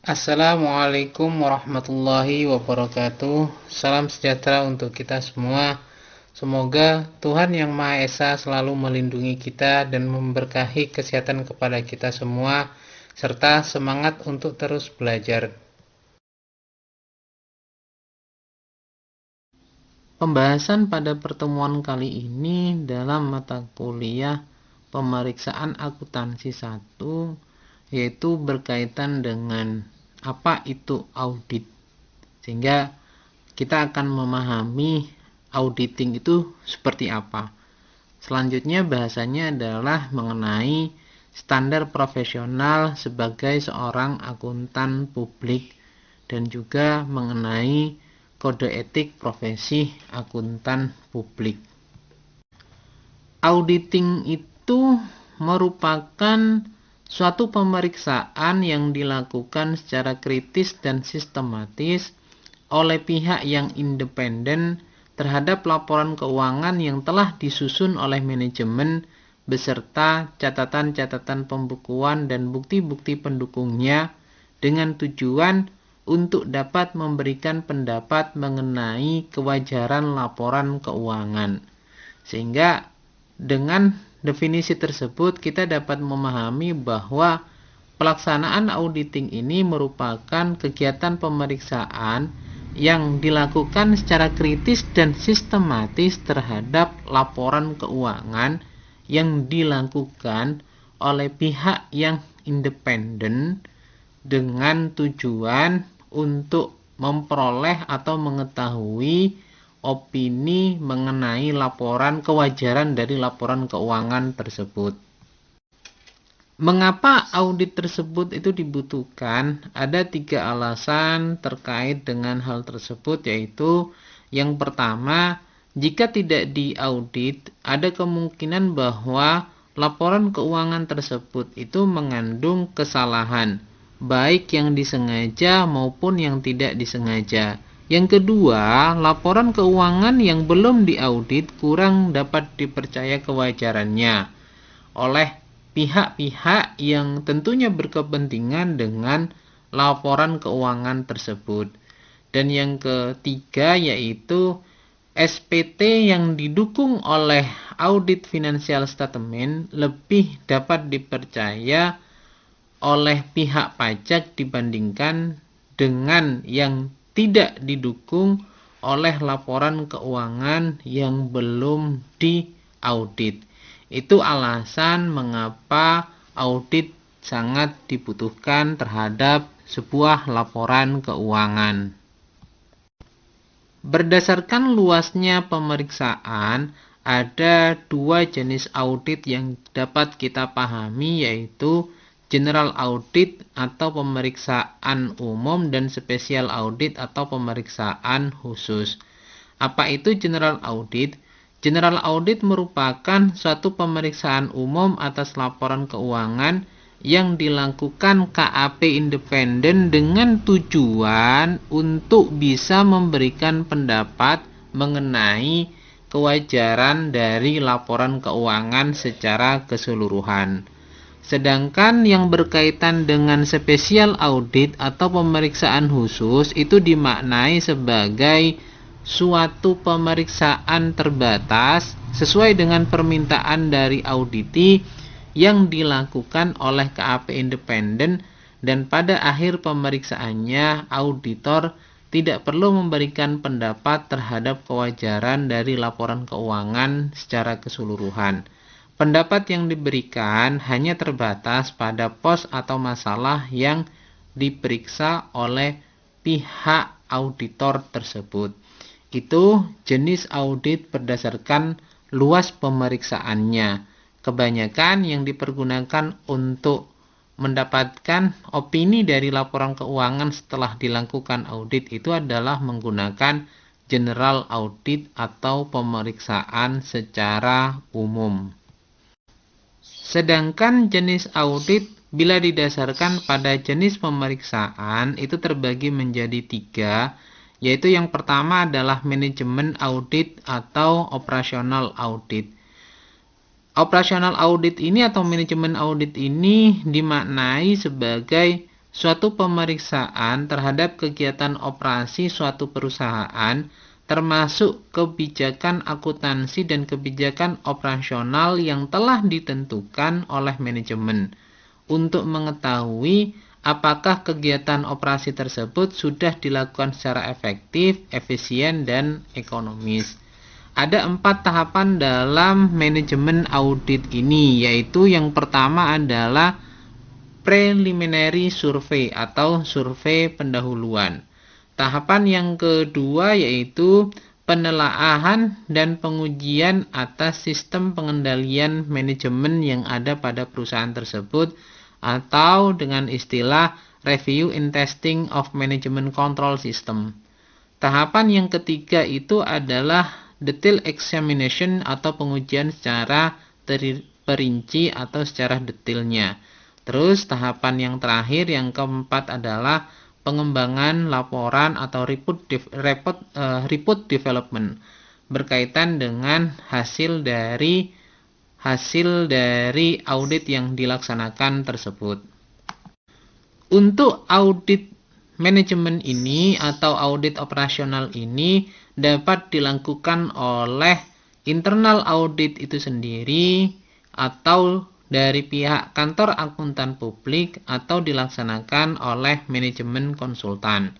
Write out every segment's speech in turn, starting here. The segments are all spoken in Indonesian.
Assalamualaikum warahmatullahi wabarakatuh. Salam sejahtera untuk kita semua. Semoga Tuhan Yang Maha Esa selalu melindungi kita dan memberkahi kesehatan kepada kita semua, serta semangat untuk terus belajar. Pembahasan pada pertemuan kali ini dalam mata kuliah pemeriksaan akuntansi 1, yaitu berkaitan dengan apa itu audit, sehingga kita akan memahami auditing itu seperti apa. Selanjutnya bahasanya adalah mengenai standar profesional sebagai seorang akuntan publik dan juga mengenai kode etik profesi akuntan publik. Auditing itu merupakan suatu pemeriksaan yang dilakukan secara kritis dan sistematis oleh pihak yang independen terhadap laporan keuangan yang telah disusun oleh manajemen beserta catatan-catatan pembukuan dan bukti-bukti pendukungnya dengan tujuan untuk dapat memberikan pendapat mengenai kewajaran laporan keuangan. Sehingga dengan definisi tersebut kita dapat memahami bahwa pelaksanaan auditing ini merupakan kegiatan pemeriksaan yang dilakukan secara kritis dan sistematis terhadap laporan keuangan yang dilakukan oleh pihak yang independen dengan tujuan untuk memperoleh atau mengetahui opini mengenai laporan kewajaran dari laporan keuangan tersebut. Mengapa audit tersebut itu dibutuhkan? Ada 3 alasan terkait dengan hal tersebut, yaitu yang pertama, jika tidak diaudit, ada kemungkinan bahwa laporan keuangan tersebut itu mengandung kesalahan, baik yang disengaja maupun yang tidak disengaja. Yang kedua, laporan keuangan yang belum diaudit kurang dapat dipercaya kewajarannya oleh pihak-pihak yang tentunya berkepentingan dengan laporan keuangan tersebut. Dan yang ketiga yaitu SPT yang didukung oleh audit financial statement lebih dapat dipercaya oleh pihak pajak dibandingkan dengan yang tidak didukung oleh laporan keuangan yang belum diaudit. Itu alasan mengapa audit sangat dibutuhkan terhadap sebuah laporan keuangan. Berdasarkan luasnya pemeriksaan, ada 2 jenis audit yang dapat kita pahami, yaitu general audit atau pemeriksaan umum dan special audit atau pemeriksaan khusus. Apa itu general audit? General audit merupakan suatu pemeriksaan umum atas laporan keuangan yang dilakukan KAP independen dengan tujuan untuk bisa memberikan pendapat mengenai kewajaran dari laporan keuangan secara keseluruhan. Sedangkan yang berkaitan dengan special audit atau pemeriksaan khusus itu dimaknai sebagai suatu pemeriksaan terbatas sesuai dengan permintaan dari auditi yang dilakukan oleh KAP independen, dan pada akhir pemeriksaannya auditor tidak perlu memberikan pendapat terhadap kewajaran dari laporan keuangan secara keseluruhan. Pendapat yang diberikan hanya terbatas pada pos atau masalah yang diperiksa oleh pihak auditor tersebut. Itu jenis audit berdasarkan luas pemeriksaannya. Kebanyakan yang dipergunakan untuk mendapatkan opini dari laporan keuangan setelah dilakukan audit itu adalah menggunakan general audit atau pemeriksaan secara umum. Sedangkan jenis audit bila didasarkan pada jenis pemeriksaan itu terbagi menjadi 3, yaitu yang pertama adalah manajemen audit atau operasional audit. Operasional audit ini atau manajemen audit ini dimaknai sebagai suatu pemeriksaan terhadap kegiatan operasi suatu perusahaan, termasuk kebijakan akuntansi dan kebijakan operasional yang telah ditentukan oleh manajemen, untuk mengetahui apakah kegiatan operasi tersebut sudah dilakukan secara efektif, efisien, dan ekonomis. Ada 4 tahapan dalam manajemen audit ini, yaitu yang pertama adalah preliminary survey atau survei pendahuluan. Tahapan yang kedua yaitu penelaahan dan pengujian atas sistem pengendalian manajemen yang ada pada perusahaan tersebut, atau dengan istilah review and testing of management control system. Tahapan yang ketiga itu adalah detail examination atau pengujian secara perinci atau secara detailnya. Terus tahapan yang terakhir yang keempat adalah pengembangan laporan atau report development, berkaitan dengan hasil dari audit yang dilaksanakan tersebut. Untuk audit manajemen ini atau audit operasional ini dapat dilakukan oleh internal audit itu sendiri, atau dari pihak kantor akuntan publik, atau dilaksanakan oleh manajemen konsultan.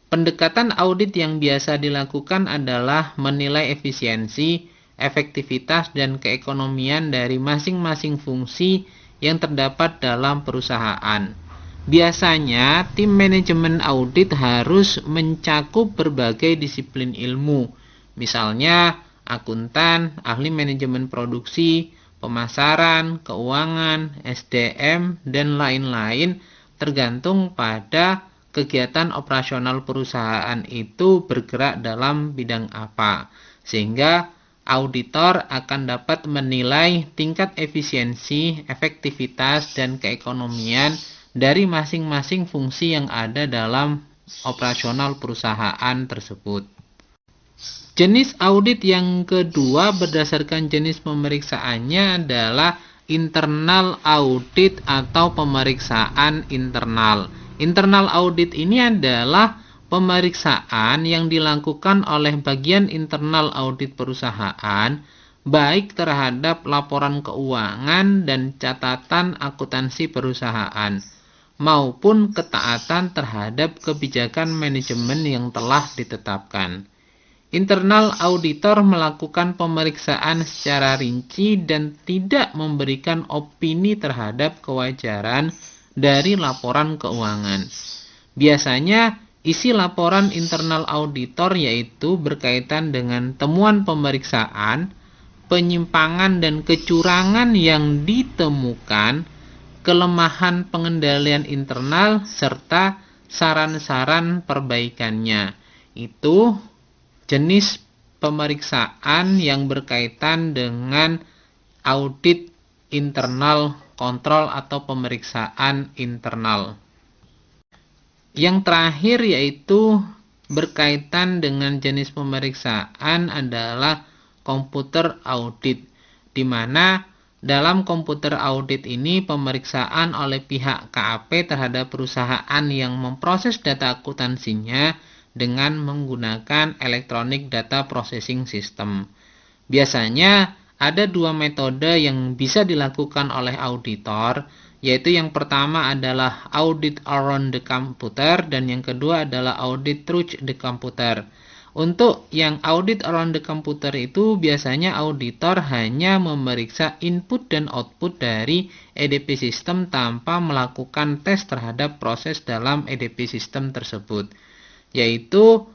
Pendekatan audit yang biasa dilakukan adalah menilai efisiensi, efektivitas, dan keekonomian dari masing-masing fungsi yang terdapat dalam perusahaan. Biasanya, tim manajemen audit harus mencakup berbagai disiplin ilmu, misalnya akuntan, ahli manajemen produksi, pemasaran, keuangan, SDM, dan lain-lain, tergantung pada kegiatan operasional perusahaan itu bergerak dalam bidang apa, sehingga auditor akan dapat menilai tingkat efisiensi, efektivitas, dan keekonomian dari masing-masing fungsi yang ada dalam operasional perusahaan tersebut. Jenis audit yang kedua berdasarkan jenis pemeriksaannya adalah internal audit atau pemeriksaan internal. Internal audit ini adalah pemeriksaan yang dilakukan oleh bagian internal audit perusahaan, baik terhadap laporan keuangan dan catatan akuntansi perusahaan, maupun ketaatan terhadap kebijakan manajemen yang telah ditetapkan. Internal auditor melakukan pemeriksaan secara rinci dan tidak memberikan opini terhadap kewajaran dari laporan keuangan. Biasanya, isi laporan internal auditor yaitu berkaitan dengan temuan pemeriksaan, penyimpangan dan kecurangan yang ditemukan, kelemahan pengendalian internal, serta saran-saran perbaikannya. Itu jenis pemeriksaan yang berkaitan dengan audit internal kontrol atau pemeriksaan internal. Yang terakhir yaitu berkaitan dengan jenis pemeriksaan adalah komputer audit, di mana dalam komputer audit ini pemeriksaan oleh pihak KAP terhadap perusahaan yang memproses data akuntansinya dengan menggunakan Electronic Data Processing System. Biasanya ada 2 metode yang bisa dilakukan oleh auditor, yaitu yang pertama adalah audit around the computer dan yang kedua adalah audit through the computer. Untuk yang audit around the computer itu biasanya auditor hanya memeriksa input dan output dari EDP system tanpa melakukan tes terhadap proses dalam EDP system tersebut. Yaitu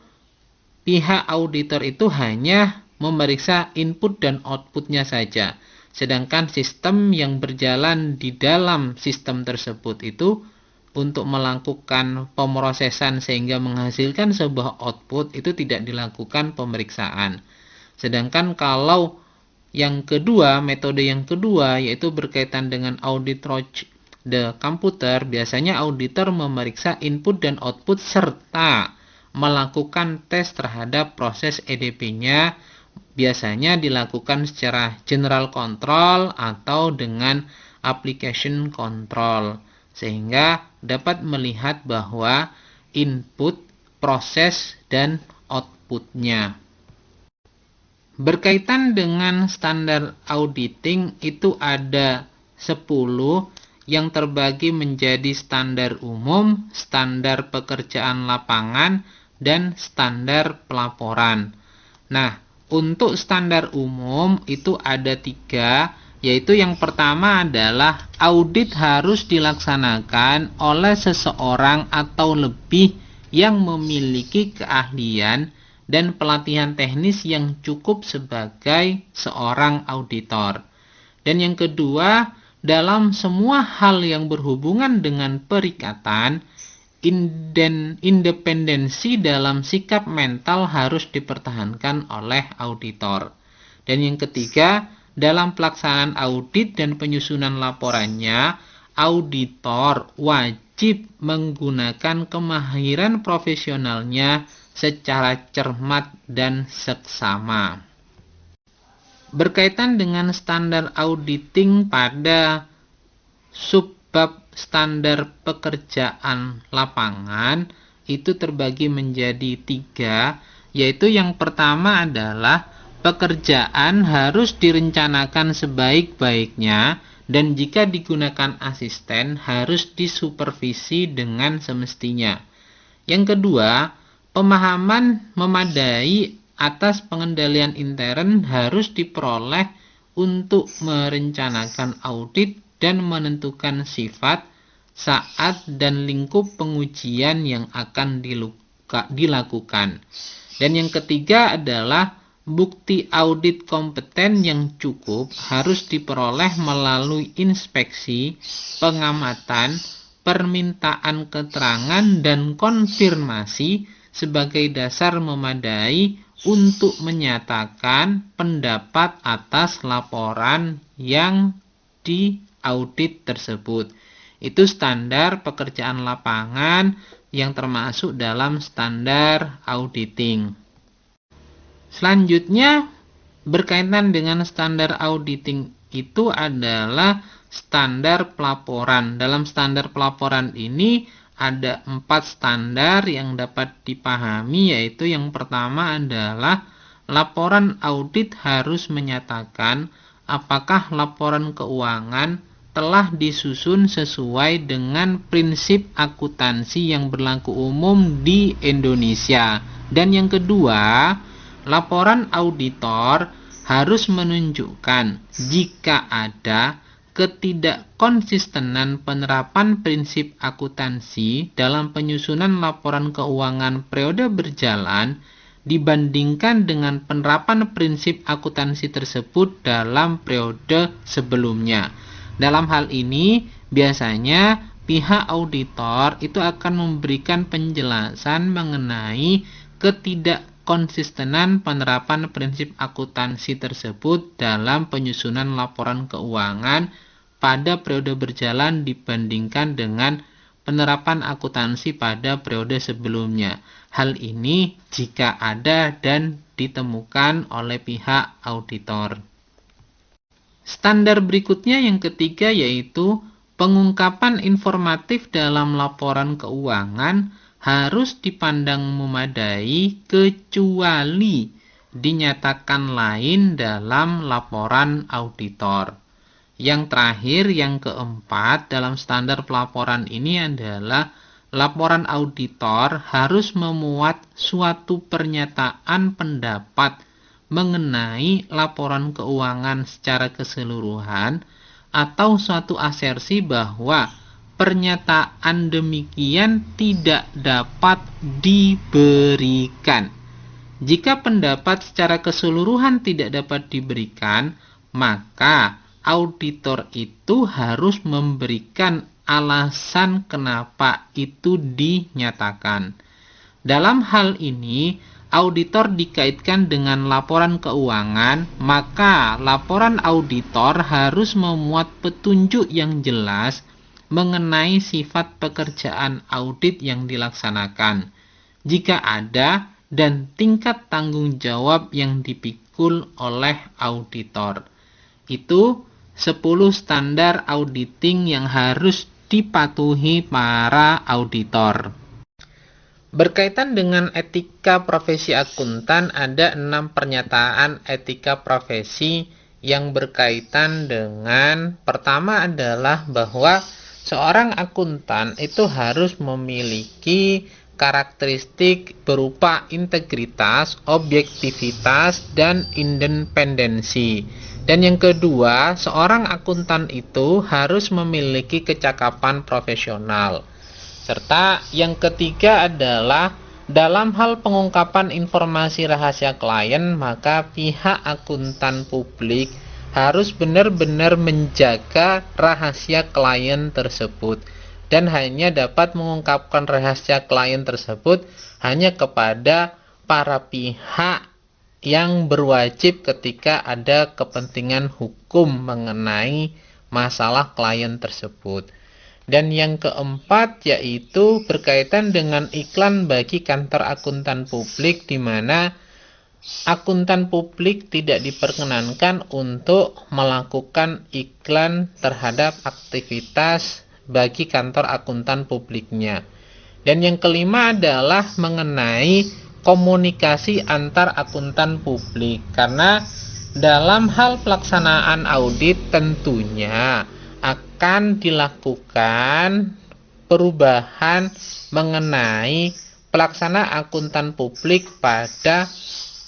pihak auditor itu hanya memeriksa input dan outputnya saja. Sedangkan sistem yang berjalan di dalam sistem tersebut itu untuk melakukan pemrosesan sehingga menghasilkan sebuah output itu tidak dilakukan pemeriksaan. Sedangkan kalau yang kedua, metode yang kedua yaitu berkaitan dengan audit through the computer, biasanya auditor memeriksa input dan output serta melakukan tes terhadap proses EDP-nya, biasanya dilakukan secara general control atau dengan application control. sehingga dapat melihat bahwa input, proses, dan outputnya. Berkaitan dengan standar auditing itu ada 10 yang terbagi menjadi standar umum, standar pekerjaan lapangan, dan standar pelaporan. Nah, untuk standar umum itu ada 3, yaitu yang pertama adalah audit harus dilaksanakan oleh seseorang atau lebih yang memiliki keahlian dan pelatihan teknis yang cukup sebagai seorang auditor. Dan yang kedua, dalam semua hal yang berhubungan dengan perikatan, independensi dalam sikap mental harus dipertahankan oleh auditor. Dan yang ketiga, dalam pelaksanaan audit dan penyusunan laporannya, auditor wajib menggunakan kemahiran profesionalnya secara cermat dan seksama. Berkaitan dengan standar auditing pada subbab standar pekerjaan lapangan itu terbagi menjadi 3, yaitu yang pertama adalah pekerjaan harus direncanakan sebaik-baiknya dan jika digunakan asisten harus disupervisi dengan semestinya. Yang kedua, pemahaman memadai atas pengendalian intern harus diperoleh untuk merencanakan audit dan menentukan sifat, saat, dan lingkup pengujian yang akan dilakukan. Dan yang ketiga adalah bukti audit kompeten yang cukup harus diperoleh melalui inspeksi, pengamatan, permintaan keterangan, dan konfirmasi sebagai dasar memadai untuk menyatakan pendapat atas laporan yang diaudit tersebut. Itu standar pekerjaan lapangan yang termasuk dalam standar auditing. Selanjutnya, berkaitan dengan standar auditing itu adalah standar pelaporan. Dalam standar pelaporan ini ada 4 standar yang dapat dipahami, yaitu yang pertama adalah laporan audit harus menyatakan apakah laporan keuangan telah disusun sesuai dengan prinsip akuntansi yang berlaku umum di Indonesia. Dan yang kedua, laporan auditor harus menunjukkan jika ada ketidakkonsistenan penerapan prinsip akuntansi dalam penyusunan laporan keuangan periode berjalan dibandingkan dengan penerapan prinsip akuntansi tersebut dalam periode sebelumnya. Dalam hal ini, biasanya pihak auditor itu akan memberikan penjelasan mengenai ketidakkonsistenan penerapan prinsip akuntansi tersebut dalam penyusunan laporan keuangan pada periode berjalan dibandingkan dengan penerapan akuntansi pada periode sebelumnya. Hal ini jika ada dan ditemukan oleh pihak auditor. Standar berikutnya yang ketiga yaitu pengungkapan informatif dalam laporan keuangan harus dipandang memadai kecuali dinyatakan lain dalam laporan auditor. Yang terakhir, yang keempat dalam standar pelaporan ini adalah laporan auditor harus memuat suatu pernyataan pendapat mengenai laporan keuangan secara keseluruhan atau suatu asersi bahwa pernyataan demikian tidak dapat diberikan. Jika pendapat secara keseluruhan tidak dapat diberikan, maka auditor itu harus memberikan alasan kenapa itu dinyatakan. Dalam hal ini, auditor dikaitkan dengan laporan keuangan, maka laporan auditor harus memuat petunjuk yang jelas mengenai sifat pekerjaan audit yang dilaksanakan, jika ada, dan tingkat tanggung jawab yang dipikul oleh auditor. Itu 10 standar auditing yang harus dipatuhi para auditor. Berkaitan dengan etika profesi akuntan, ada 6 pernyataan etika profesi yang berkaitan dengan, pertama adalah bahwa seorang akuntan itu harus memiliki karakteristik berupa integritas, objektivitas, dan independensi. Dan yang kedua, seorang akuntan itu harus memiliki kecakapan profesional. Serta yang ketiga adalah dalam hal pengungkapan informasi rahasia klien, maka pihak akuntan publik harus benar-benar menjaga rahasia klien tersebut dan hanya dapat mengungkapkan rahasia klien tersebut hanya kepada para pihak yang berwajib ketika ada kepentingan hukum mengenai masalah klien tersebut. Dan yang keempat yaitu berkaitan dengan iklan bagi kantor akuntan publik, di mana akuntan publik tidak diperkenankan untuk melakukan iklan terhadap aktivitas bagi kantor akuntan publiknya. Dan yang kelima adalah mengenai komunikasi antar akuntan publik, karena dalam hal pelaksanaan audit tentunya akan dilakukan perubahan mengenai pelaksanaan akuntan publik pada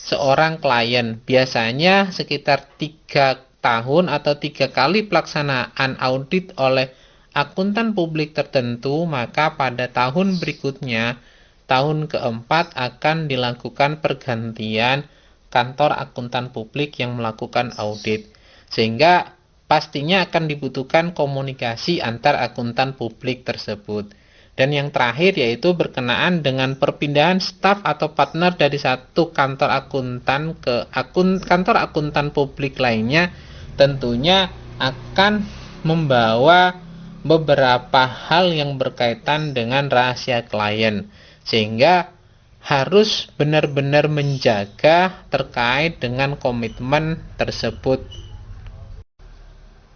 seorang klien. Biasanya sekitar 3 tahun atau 3 kali pelaksanaan audit oleh akuntan publik tertentu, maka pada tahun berikutnya, tahun keempat akan dilakukan pergantian kantor akuntan publik yang melakukan audit. Sehingga pastinya akan dibutuhkan komunikasi antar akuntan publik tersebut. Dan yang terakhir yaitu berkenaan dengan perpindahan staf atau partner dari satu kantor akuntan ke kantor akuntan publik lainnya, tentunya akan membawa beberapa hal yang berkaitan dengan rahasia klien, sehingga harus benar-benar menjaga terkait dengan komitmen tersebut.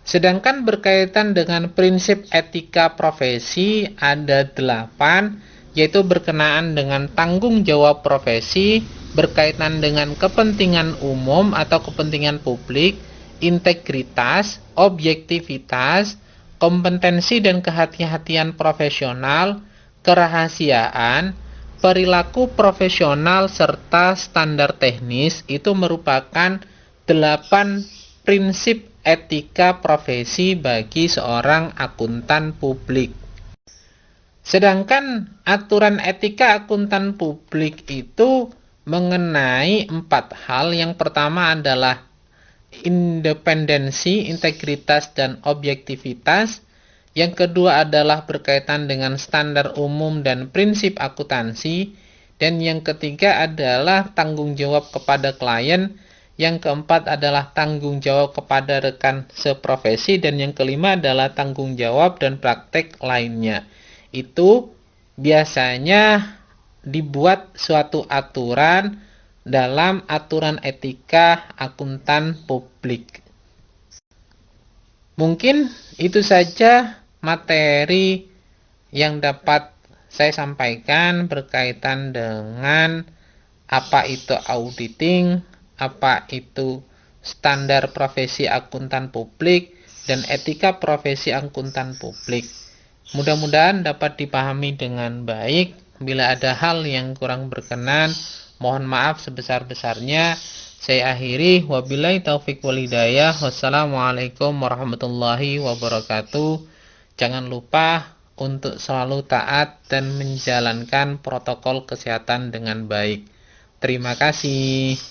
Sedangkan berkaitan dengan prinsip etika profesi ada 8, yaitu berkenaan dengan tanggung jawab profesi, berkaitan dengan kepentingan umum atau kepentingan publik, integritas, objektivitas, kompetensi dan kehati-hatian profesional, kerahasiaan, perilaku profesional, serta standar teknis. Itu merupakan 8 prinsip etika profesi bagi seorang akuntan publik. Sedangkan aturan etika akuntan publik itu mengenai 4 hal. Yang pertama adalah independensi, integritas, dan objektivitas. Yang kedua adalah berkaitan dengan standar umum dan prinsip akuntansi. Dan yang ketiga adalah tanggung jawab kepada klien. Yang keempat adalah tanggung jawab kepada rekan seprofesi. Dan yang kelima adalah tanggung jawab dan praktek lainnya. Itu biasanya dibuat suatu aturan dalam aturan etika akuntan publik. Mungkin itu saja materi yang dapat saya sampaikan berkaitan dengan apa itu auditing, apa itu standar profesi akuntan publik, dan etika profesi akuntan publik. Mudah-mudahan dapat dipahami dengan baik. Bila ada hal yang kurang berkenan, mohon maaf sebesar-besarnya. Saya akhiri, wabillahi taufik wal hidayah. Wassalamualaikum warahmatullahi wabarakatuh. Jangan lupa untuk selalu taat dan menjalankan protokol kesehatan dengan baik. Terima kasih.